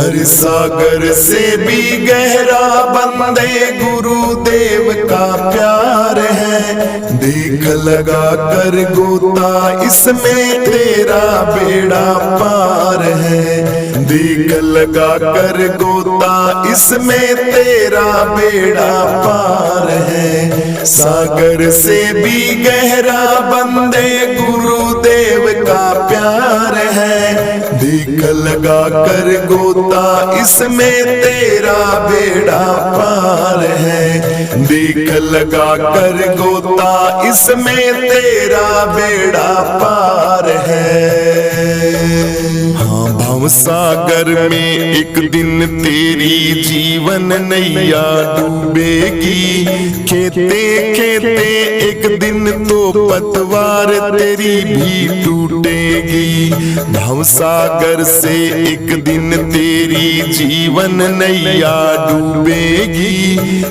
हर सागर से भी गहरा बंदे गुरुदेव का प्यार है। देख लगा कर गोता इसमें तेरा बेड़ा पार है। देख लगा कर गोता इसमें तेरा बेड़ा पार है। सागर से भी गहरा बंदे गुरुदेव का प्यार है। देख लगा कर गोता इसमें तेरा बेड़ा पार है। देख लगा कर गोता इसमें तेरा बेड़ा पार है। हाँ, भव सागर में एक दिन तेरी जीवन नैया डूबेगी। खेते खेते एक दिन तो पतवार तेरी भी टूटेगी। भव सागर से एक दिन तेरी जीवन नैया डूबेगी।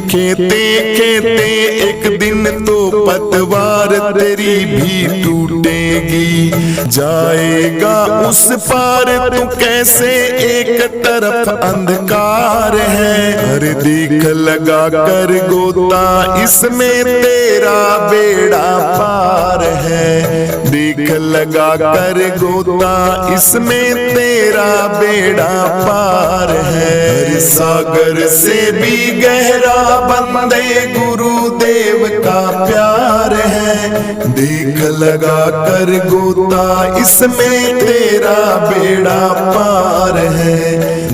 खेते खेते एक दिन तो पतवार तेरी भी टूटेगी। जाएगा उस पार तू कैसे, एक तरफ अंधकार है। अरे देख लगा कर गोता इसमें तेरा बेड़ा पार है। देख लगा कर गोता इसमें तेरा बेड़ा पार है। हर सागर से भी गहरा बंदे गुरुदेव का प्यार है। देख लगा कर गोता इसमें तेरा बेड़ा पार है।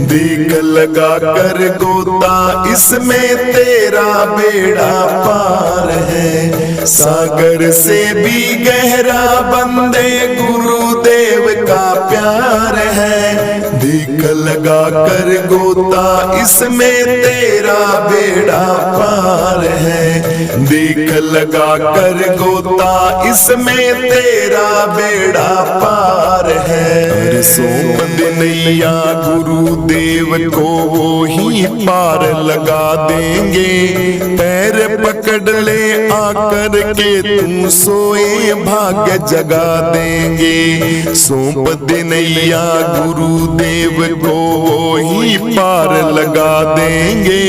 देख लगा कर गोता इसमें तेरा बेड़ा पार है। सागर से भी गहरा बंदे गुरुदेव का प्यार है। देख लगा कर गोता इसमें तेरा बेड़ा पार है। देख लगा कर गोता इसमें तेरा बेड़ा पार है। अरे सौंप दे नैया गुरुदेव को वो ही पार लगा देंगे। पैर पकड़ ले आकर के तू सोए भाग्य जगा देंगे। सौंप दे नैया गुरुदेव को वो ही पार लगा देंगे।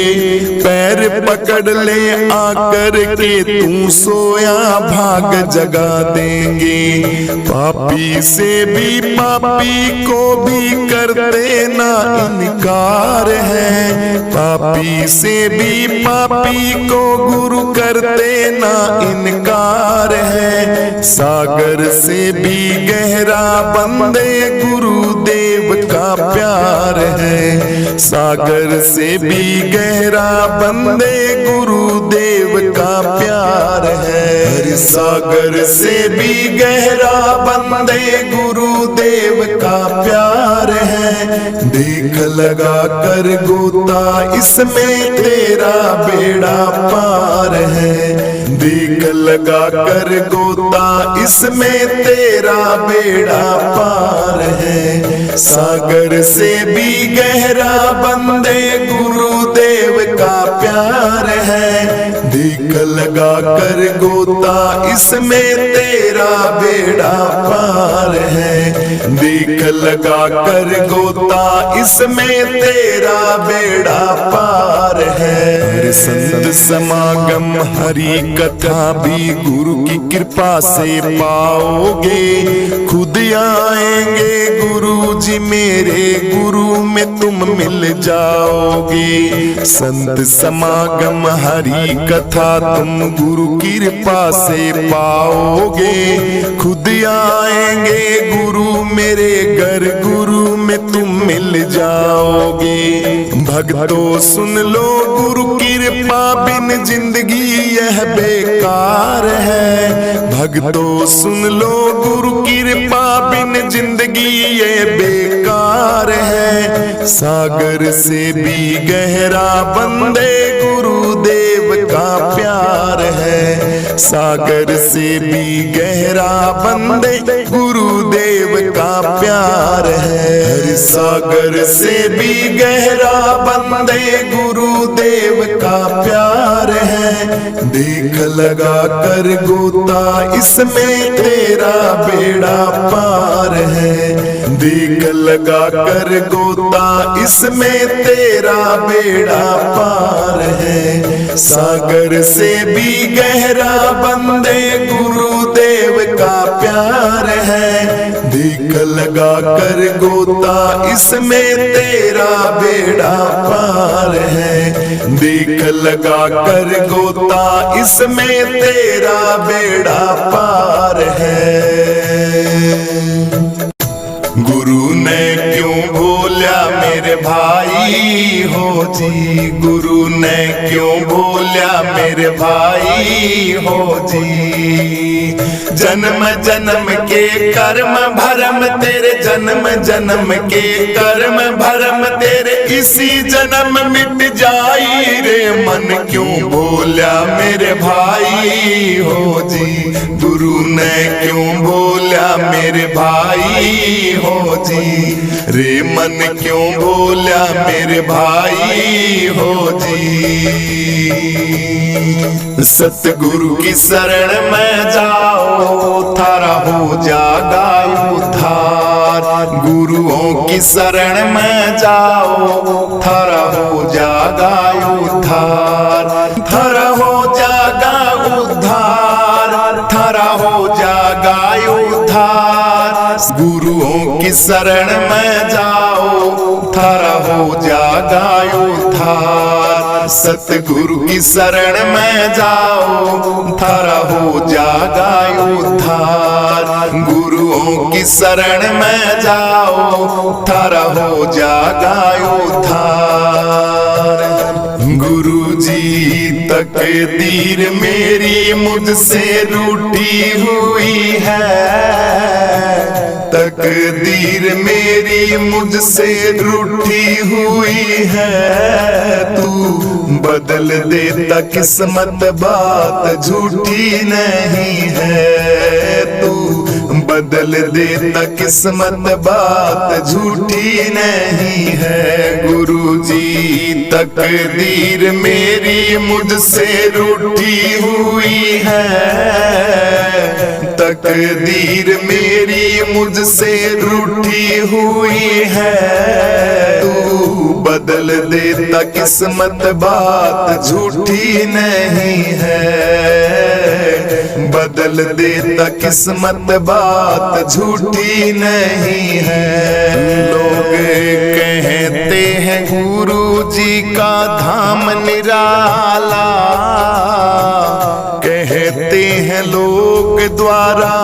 पैर पकड़ ले आकर के तू सोया भाग्य जगा देंगे। पापी से भी पापी को भी करते ना इनकार है। पापी से भी पापी को गुरु करते ना इनकार है। सागर से भी गहरा बंदे गुरुदेव का प्यार है। सागर से भी गहरा बंदे गुरुदेव का प्यार है। हर सागर से भी गहरा बंदे गुरुदेव का प्यार है। देख लगा कर गोता इसमें तेरा बेड़ा पार है। देख लगा कर गोता इसमें तेरा बेड़ा पार है। सागर से भी गहरा बंदे गुरुदेव का प्यार है। देख लगा कर गोता इसमें तेरा बेड़ा पार है। देख लगा कर गोता इसमें तेरा बेड़ा पार है। संत समागम हरि कथा भी गुरु की कृपा से पाओगे। खुद आएंगे गुरु जी मेरे, गुरु में तुम मिल जाओगे। संत समागम हरि कथा तुम गुरु की कृपा से पाओगे। खुद आएंगे गुरु मेरे घर, गुरु में तुम मिल जाओगे। भक्तों सुन लो गुरु की कृपा बिन जिंदगी यह बेकार है। भक्तों सुन लो गुरु की कृपा बिन जिंदगी ये बेकार है। सागर से भी गहरा बंदे गुरुदेव का प्यार है। सागर से भी गहरा बंदे गुरुदेव का प्यार है। हर सागर से भी गहरा बंदे गुरुदेव का प्यार है। देख लगा कर गोता इसमें तेरा बेड़ा पार है। देख लगा कर गोता इसमें तेरा बेड़ा पार है। सागर से भी गहरा बंदे गुरुदेव का प्यार है। देख लगा कर गोता इसमें तेरा बेड़ा पार है। देख लगा कर गोता इसमें तेरा बेड़ा पार है। गुरु ने क्यों बोला मेरे भाई हो जी, गुरु ने क्यों बोला मेरे भाई हो जी। जन्म जन्म के कर्म भरम तेरे, जन्म जन्म के कर्म भरम तेरे, इसी जन्म मिट जाई रे मन क्यों बोला मेरे भाई हो जी। गुरु ने क्यों बोला मेरे भाई हो जी, रे मन क्यों बोला मेरे भाई हो जी। सतगुरु की शरण में जाओ थारा हो जागा उद्धार। गुरुओं की शरण में जाओ थारा हो जागा उद्धार। थारा हो जागा उद्धार, थारा हो जागा उद्धार। गुरुओं की शरण में जाओ थारा हो जागा उद्धार। सतगुरु की शरण में जाओ थारा हो जागा उद्धार। गुरुओं की शरण में जाओ थारा हो जागा उद्धार। गुरुजी तकदीर मेरी मुझसे रूठी हुई है। तकदीर मेरी मुझसे रूठी हुई है। तू बदल देता किस्मत बात झूठी नहीं है। तू बदल देता किस्मत बात झूठी नहीं है। गुरुजी तकदीर मेरी मुझसे रूठी हुई है। तकदीर मेरी मुझसे रूठी हुई है। तू बदल देता किस्मत बात झूठी नहीं है। बदल देता किस्मत बात झूठी नहीं है। लोग कहते हैं गुरु जी का धाम निराला, कहते हैं लोग द्वारा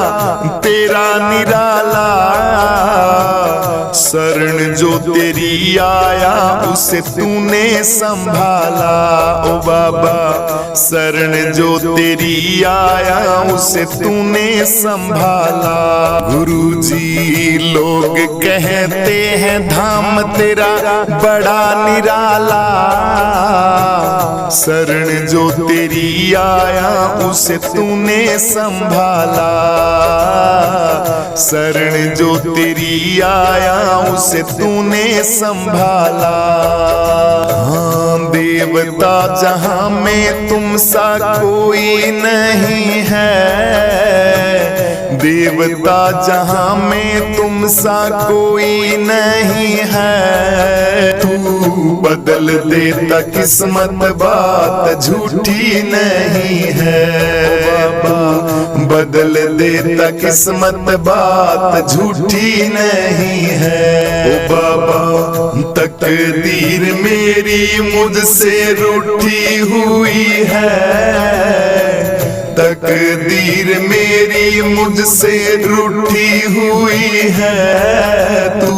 तेरा निराला। शरण जो तेरी आया उसे तूने संभाला ओ बाबा। शरण जो तेरी आया उसे तूने संभाला। गुरुजी लोग कहते हैं धाम तेरा बड़ा निराला। शरण जो तेरी आया उसे तूने संभाला। शरण जो तेरी आया उसे तूने संभाला। हाँ देवता जहां में तुम सा कोई नहीं है। देवता जहां में तुम सा कोई नहीं है। तू बदल देता किस्मत बात झूठी नहीं है। बाबा बदल देता किस्मत बात झूठी नहीं है। ओ बाबा तकदीर मेरी मुझसे रूठी हुई है। तकदीर मेरी मुझसे रूठी हुई है। तू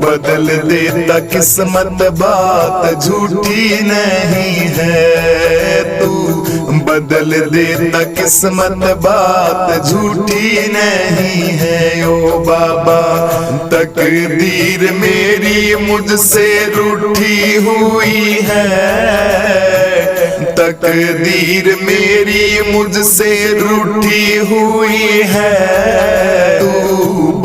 बदल देता किस्मत बात झूठी नहीं है। तू बदल देता किस्मत बात झूठी नहीं है। ओ बाबा तकदीर मेरी मुझसे रूठी हुई है। तकदीर मेरी मुझसे रूठी हुई है। तू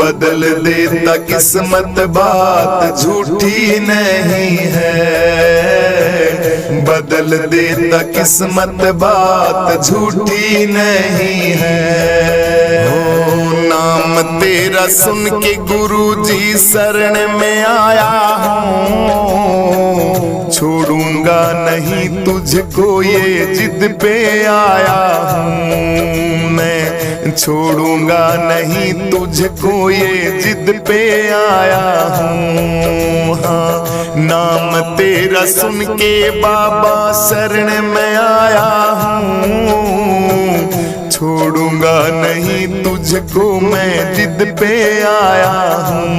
बदल देता किस्मत बात झूठी नहीं है। बदल देता किस्मत बात झूठी नहीं है। हो नाम नाम तेरा सुन के गुरु जी शरण में आया हूँ, छोड़ूंगा नहीं तुझको ये जिद पे आया हूँ मैं, छोड़ूंगा नहीं तुझको ये जिद पे आया हूँ। हाँ, नाम तेरा सुन के बाबा शरण में आया हूँ, छोड़ूंगा नहीं तुझको मैं जिद पे आया हूँ,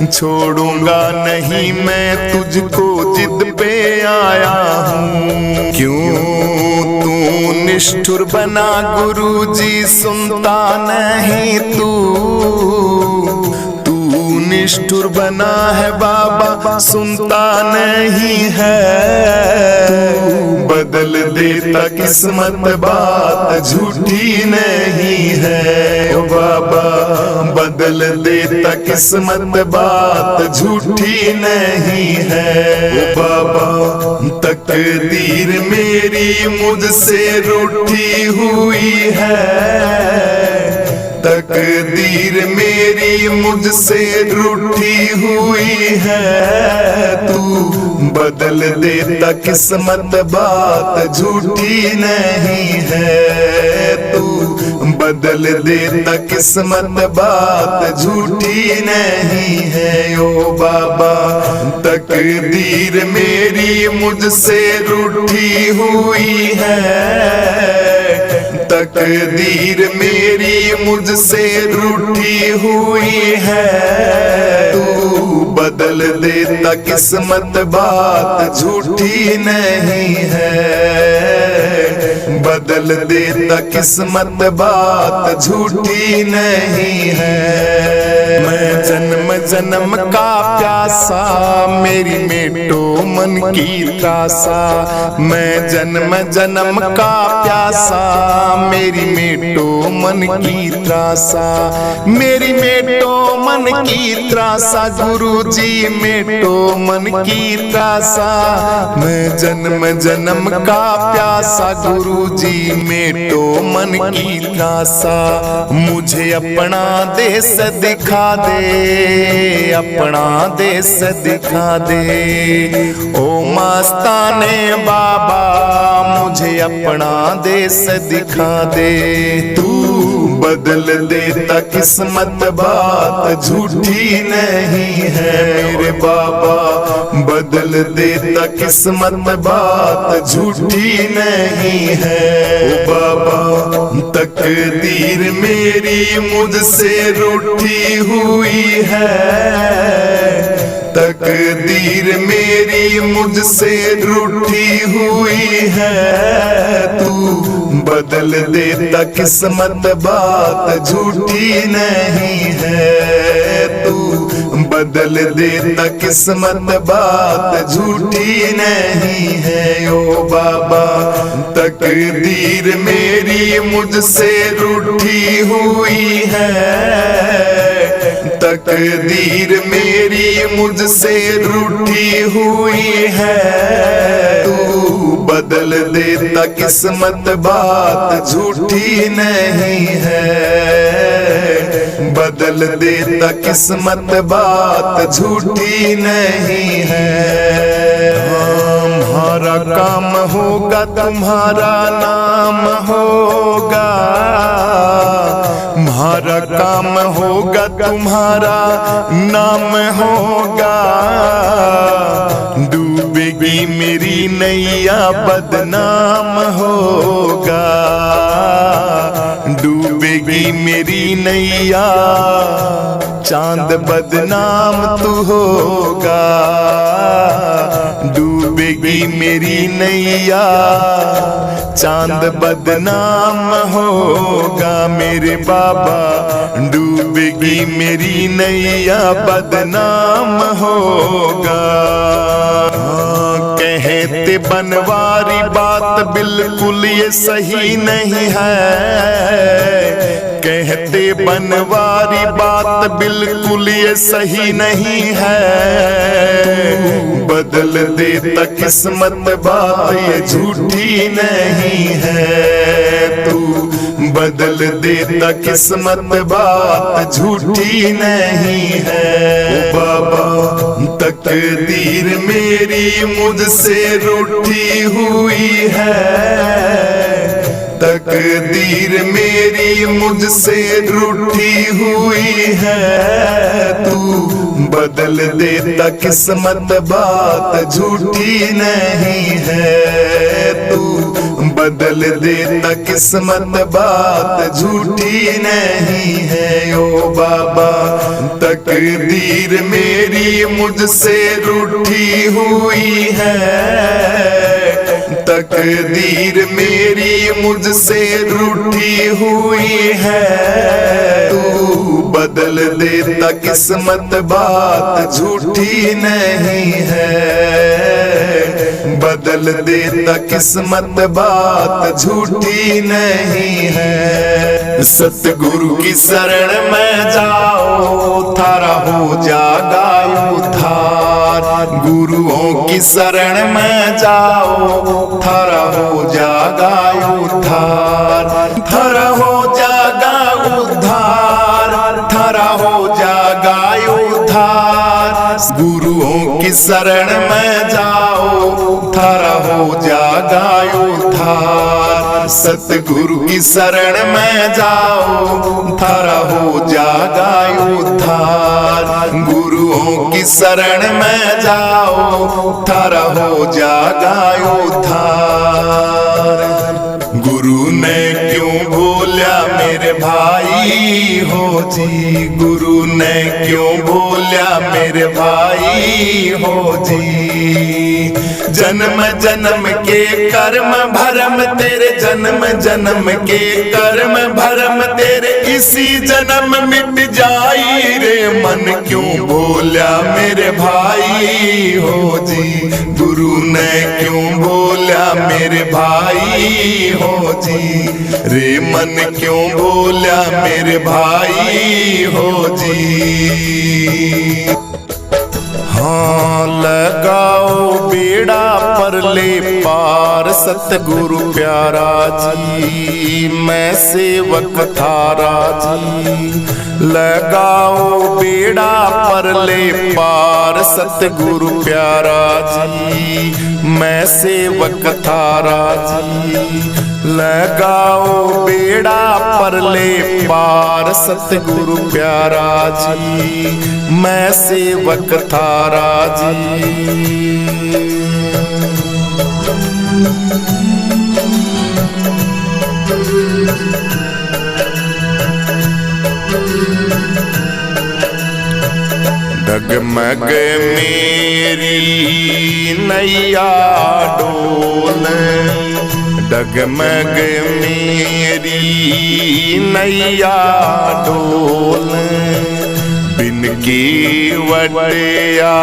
छोड़ूंगा नहीं मैं तुझको जिद पे आया हूँ। क्यों तू निष्ठुर बना गुरुजी सुनता नहीं तू निष्ठुर बना है बाबा सुनता नहीं है, बदल देता किस्मत बात झूठी नहीं है ओ बाबा, बदल देता किस्मत बात झूठी नहीं है ओ बाबा। तकदीर मेरी मुझसे रूठी हुई है, तकदीर मेरी मुझसे रूठी हुई है, तू बदल देता किस्मत बात झूठी नहीं है, तू बदल देता किस्मत बात झूठी नहीं है ओ बाबा। तकदीर मेरी मुझसे रूठी हुई है, तकदीर मेरी मुझसे रूठी हुई है, तू बदल देता किस्मत बात झूठी नहीं है, बदल देता किस्मत बात झूठी नहीं है। मैं जन्म जन्म का प्यासा मेरी मेटो मन की त्रासा, मैं जन्म जन्म का प्यासा मेरी मेटो मन की त्रासा, मेरी मेटो मन की त्रासा गुरुजी मेटो मन की त्रासा, मैं जन्म जन्म का प्यासा गुरुजी मेटो मन की त्रासा। मुझे अपना देश दिखा दे, अपना देश दिखा दे ओ मस्ताने बाबा, मुझे अपना देश दिखा दे। तू बदल देता किस्मत बात झूठी नहीं है मेरे बाबा, बदल देता किस्मत बात झूठी नहीं है ओ बाबा। तकदीर मेरी मुझसे रूठी हुई है, तकदीर मेरी मुझसे रूठी हुई है, तू बदल देता किस्मत बात झूठी नहीं है, तू बदल देता किस्मत बात झूठी नहीं है ओ बाबा। तकदीर मेरी मुझसे रूठी हुई है, तकदीर मेरी मुझसे रूठी हुई है, तू बदल देता किस्मत बात झूठी नहीं है, बदल देता किस्मत बात झूठी नहीं है। हमारा काम होगा तुम्हारा नाम होगा, हमारा काम होगा तुम्हारा नाम होगा, डूबेगी मेरी नैया बदनाम होगा, डूबेगी मेरी नैया चांद बदनाम तू होगा, डूबेगी मेरी नैया चांद बदनाम होगा मेरे बाबा, डूबेगी मेरी नैया बदनाम होगा। कहते बनवारी बात बिल्कुल ये सही नहीं है, कहते बनवारी बात बिल्कुल ये सही नहीं है, बदल बदल देता किस्मत बात ये झूठी नहीं है। तू बदल देता किस्मत बात झूठी नहीं है। ओ बाबा तकदीर मेरी मुझसे रूठी हुई है। तकदीर मेरी मुझसे रूठी हुई है। तू बदल देता किस्मत बात झूठी नहीं है। तू बदल देता किस्मत बात झूठी नहीं है। ओ बाबा तकदीर मेरी मुझसे रूठी हुई है। तकदीर मेरी मुझसे रूठी हुई है। तू बदल देता किस्मत बात झूठी नहीं है। बदल देता किस्मत बात झूठी नहीं है। सतगुरु की शरण में जाओ थारा हो जागा उद्धार। गुरुओं की शरण में जाओ थारा हो जागा उद्धार। थारा हो जागा उद्धार। थारा हो जागा उद्धार। गुरुओं की शरण में जाओ थारा हो जागा उद्धार। सतगुरु की शरण में जाओ थारा हो जागा उद्धार। गुरुओं की शरण में जाओ थारा हो जागा उद्धार। गुरु ने क्यों बोला मेरे भाई हो जी। गुरु ने क्यों बोला मेरे भाई हो जी। जन्म जन्म के कर्म भरम तेरे। जन्म जन्म के कर्म भरम तेरे। इसी जन्म मिट जाई रे मन क्यों बोला मेरे भाई हो जी। गुरु ने क्यों बोला मेरे भाई हो जी। रे मन क्यों बोला मेरे भाई हो जी। हाँ लगाओ बेड़ा पर ले पार सतगुरु प्यारा जी। मैं सेवक थारा जी। लगाओ बेड़ा पर ले पार सतगुरु प्यारा जी। मैं सेवक थारा जी। लगाओ बेड़ा पर ले पार सतगुरु प्यारा जी। मैं सेवक थारा जी। डगमग मेरी नैया डोले। डगमग मेरी नैया डोले। बिन केवड़िया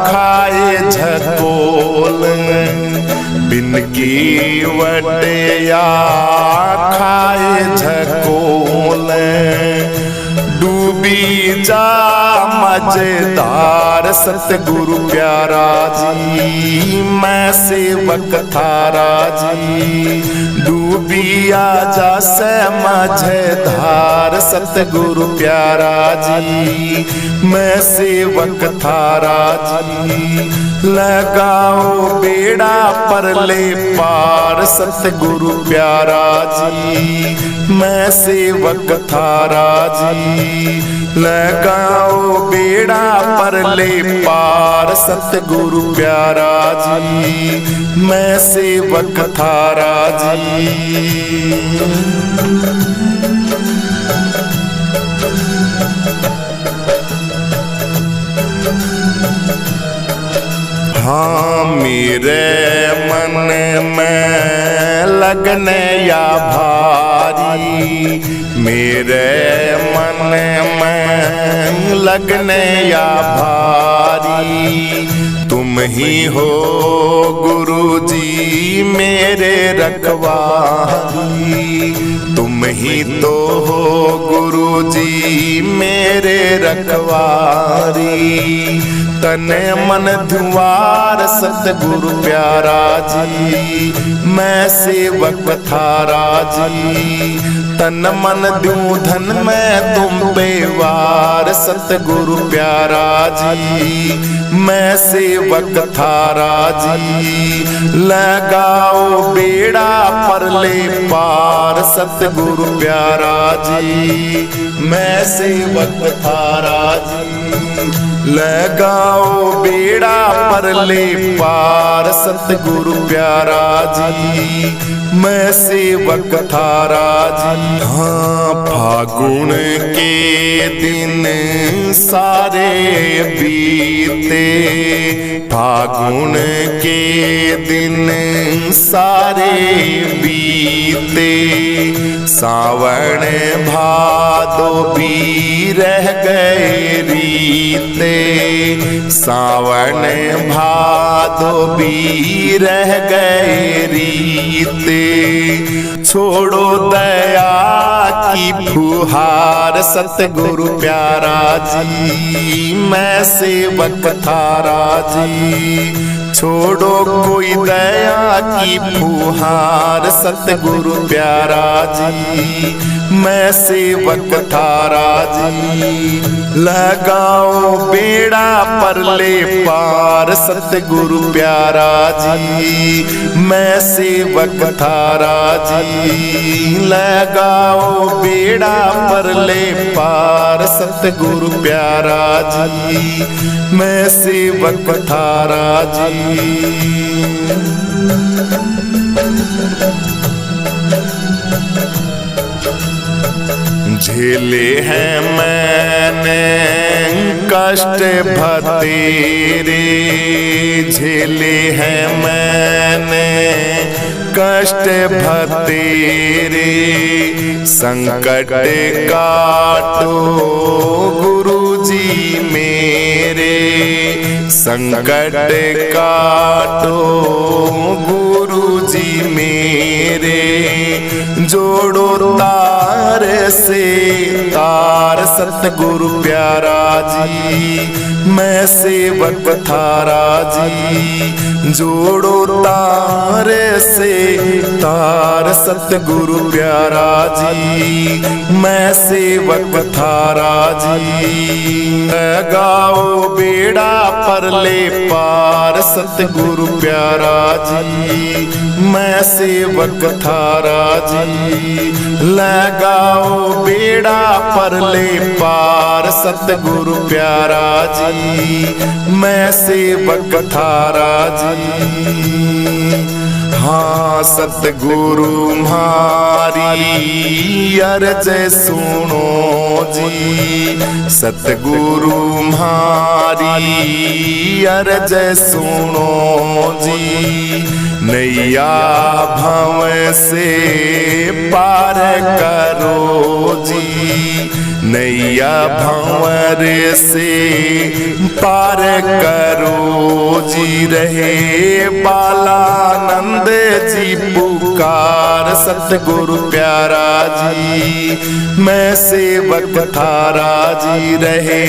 खाए झकोल। बिन केवड़िया खाए झकोल। डूबी जा मजेदार सतगुरु प्यारा जी। मैं सेवक थारा जी। डूबी आजा से मजेदार सतगुरु प्यारा जी। मैं सेवक थारा जी। लगाओ बेड़ा पर ले पार सतगुरु प्यारा जी। मैं सेवक थारा जी। लगाओ बेड़ा पर ले पार सतगुरु प्यारा जी। मैं सेवक थारा जी। हाँ मेरे मन में लगने या भारी। मेरे मन में लगने या भारी। तुम ही हो गुरुजी मेरे रखवारी। तुम ही तो हो गुरुजी मेरे रखवारी। तन मन धुआर सतगुरु प्यारा जी, मैं सेवक थारा जी। तन मन दूं धन मैं तुम पे वार सतगुरु प्यारा जी, मैं सेवक थारा जी। लगाओ बेड़ा पर ले पार सतगुरु प्यारा जी, मैं सेवक थारा जी। लगाओ बेड़ा पर ले पार सतगुरु प्यारा जी, मैं सेवक थारा जी। हाँ फागुन के दिन सारे बीते, फागुन के दिन सारे बीते। सावन भादो भी रह गए रीते, सावन भादो भी रह गए रीते। छोड़ो दया की फुहार सतगुरु प्यारा जी, मैं सेवक थारा जी। छोड़ो कोई दया की फुहार सतगुरु प्यारा जी, मैं सेवक थारा जी। लगाओ बेड़ा पर ले पार सतगुरु प्यारा जी, मैं सेवक थारा जी। लगाओ बेड़ा पर ले पार सतगुरु प्यारा जी, मैं सेवक थारा जी। झेले हैं मैंने कष्ट भतेरे, झेले हैं मैंने कष्ट भतेरे। संकट काटो गुरुजी मेरे, संकट काटो गुरुजी मेरे। जोड़ो तार से तार सतगुरु प्यारा जी, मैं सेवक थारा जी। जोड़ो तार से तार सतगुरु प्यारा जी, मैं सेवक थारा जी। लगाओ बेड़ा पर ले पार सतगुरु प्यारा जी, मैं सेवक थारा जी। लगाओ बेड़ा पर ले पार सतगुरु प्यारा जी, मैं सेवक थारा जी। हाँ सतगुरु म्हारी अर्ज सुनो जी, सतगुरु म्हारी अर्ज सुनो जी। नैया भव से पार करो जी, नैया भंवर से पार करो जी। रहे बालानंद जी पुकार सतगुरु प्यारा जी, मैं सेवक थारा जी। रहे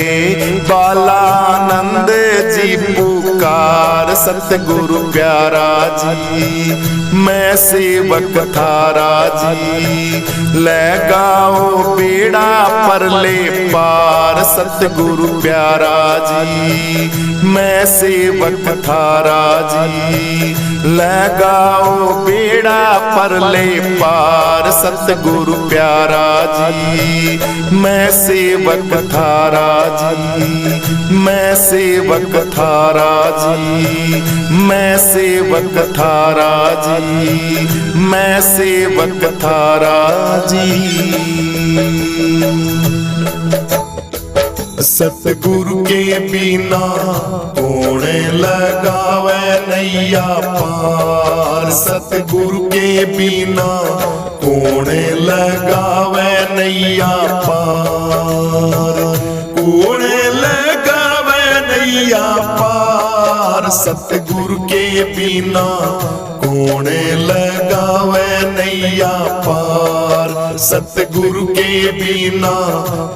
बालानंद जी पुकार सतगुरु प्यारा जी, मैं सेवक थारा जी। लगाओ बेड़ा पर ले पार सतगुरु प्यारा जी, मैं सेवक थारा जी। लगाओ बेड़ा पर ले पार सतगुरु प्यारा जी, मैं सेवक थारा जी। मैं सेवक थारा जी, मैं सेवक थारा जी, मैं सेवक थारा जी। सतगुरु के बिना कौन लगावे नैया पार, सतगुरु के बिना कौन लगावे नैया पार। कौन लगावे नैया पार सतगुरु के बिना कोणे लगावे नैया पार। सतगुरु के बिना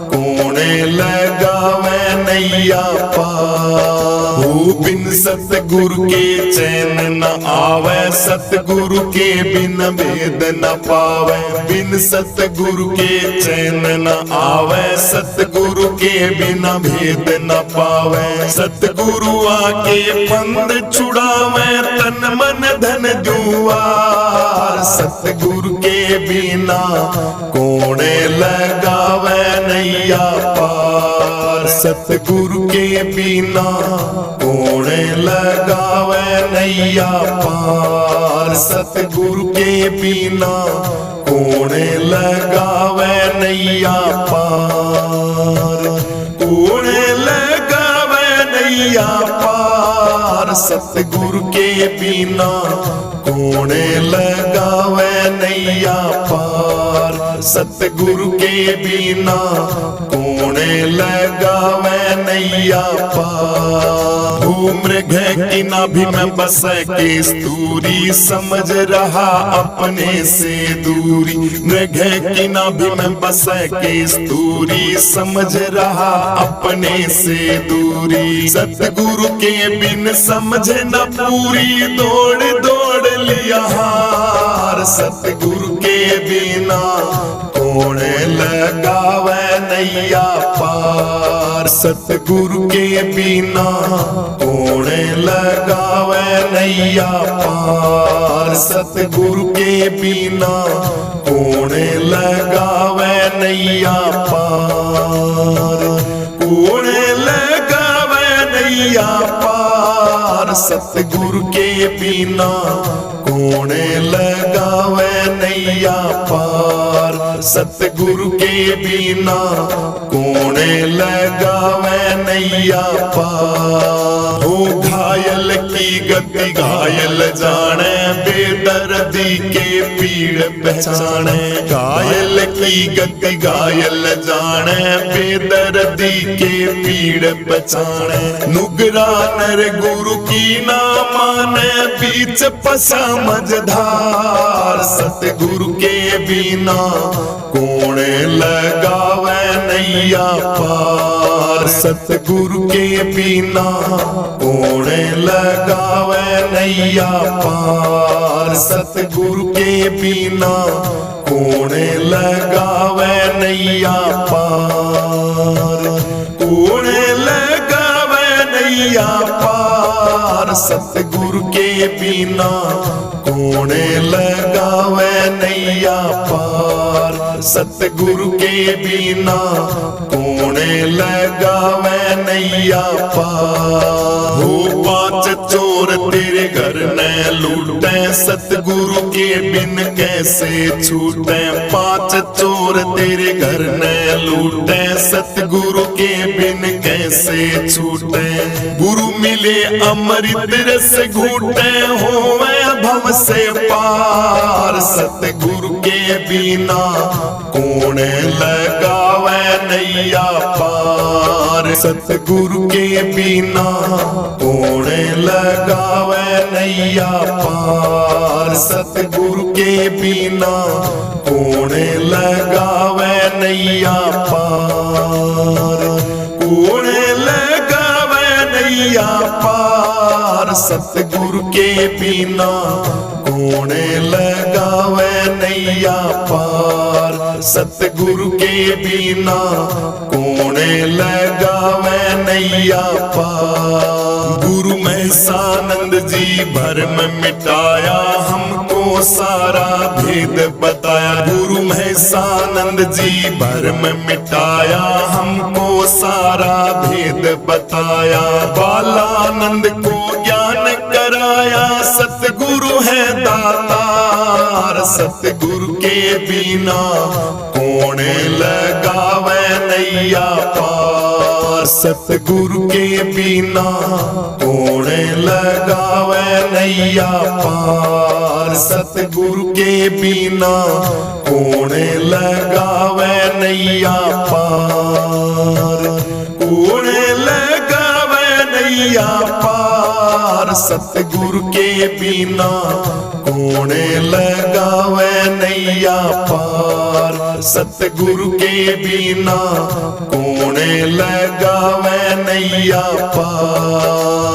कोणे लगावे नैया पार। हो बिन सतगुरु के चैन न आवे, सतगुरु के बिन भेद न पावे। बिन सतगुरु के चैन न आवे, सतगुरु के बिना भेद न पावे। सतगुरु आके पंद छुड़ावे, तन मन धन जुआर। सतगुरु के बिना कोणे लगावे नैया पार। सतगुरु के बिना कोणे लगावे नैया पार। सतगुरु के बिना कोणे लगावे नैया पार। कोणे लगावे नैया पार। सतगुरु के बिना कोणे लगावे नैया पार। सतगुरु के बिना कोणे लगावे नैया पार। मृग की नाभि में बस के स्तूरी, समझ रहा अपने से दूरी। मृग की नाभि में बस के स्तूरी, समझ रहा अपने से दूरी। सतगुरु के बिन समझे न पूरी, दौड़ दौड़ लिया हार। सतगुरु के बिना कोणे लगावे नैया पार। सतगुरु के बिना कोणे लगावे नैया पार। सतगुरु के बिना कोणे लगावे नैया पार। कोणे लगावे नैया पार। सतगुरु के बिना कोणे लगावे नैया पार। सतगुरु के बिना कोणे लगावे नैया पार। हो घायल की गति घायल जाने, बेदर्दी के पीड़ पहचाने। घायल की गति घायल जाने, बेदर्दी के पीड़ पहचाने। नुगरा नर गुरु की ना माने, बीच पसा मझधार। सतगुरु के बिना कोणे लगावे नैया पार। सतगुरु के बिना कोणे लगावे नैया पार। सतगुरु के बिना कोणे लगावे नैया पार। कोणे लगावे नैया पार। सतगुरु के बिना कोणे लगावे नैया पार। सतगुरु के बिना कोणे लगावे नैया पार। हो पांच चोर तेरे घर न लूटे, सतगुरु के बिन कैसे छूटे। पांच चोर तेरे घर न लूटे, सतगुरु के बिन कैसे छूटे। गुरु मिले अमृत रस घूटे, होवे भव से पार। सतगुरु के बिना कोणे लगावे नैया पार। सतगुरु के बिना कोणे लगावे नैया पार। सतगुरु के बिना कोणे लगावे नैया पार। कोणे लगावे नैया पार। सतगुरु के बिना कोणे लगावे नैया पार। सतगुरु के बिना कोणे लगावे नैया पार। गुरु महसानंद जी भरम मिटाया, हमको सारा भेद बताया। गुरु महसानंद जी भरम मिटाया, हमको सारा भेद बताया। बालानंद को ज्ञान कराया, सतगुरु है दातार। सतगुरु के बिना कोणे लगावे नैया पार। सतगुरु के बिना कोणे लगावे नैया पार। सतगुरु के बिना कोणे लगावे नैया पार। कोणे लगावे नैया पार। पार सतगुरु के बिना कौन लगावे नैया पार, सतगुरु के बिना कौन लगावे नैया पार।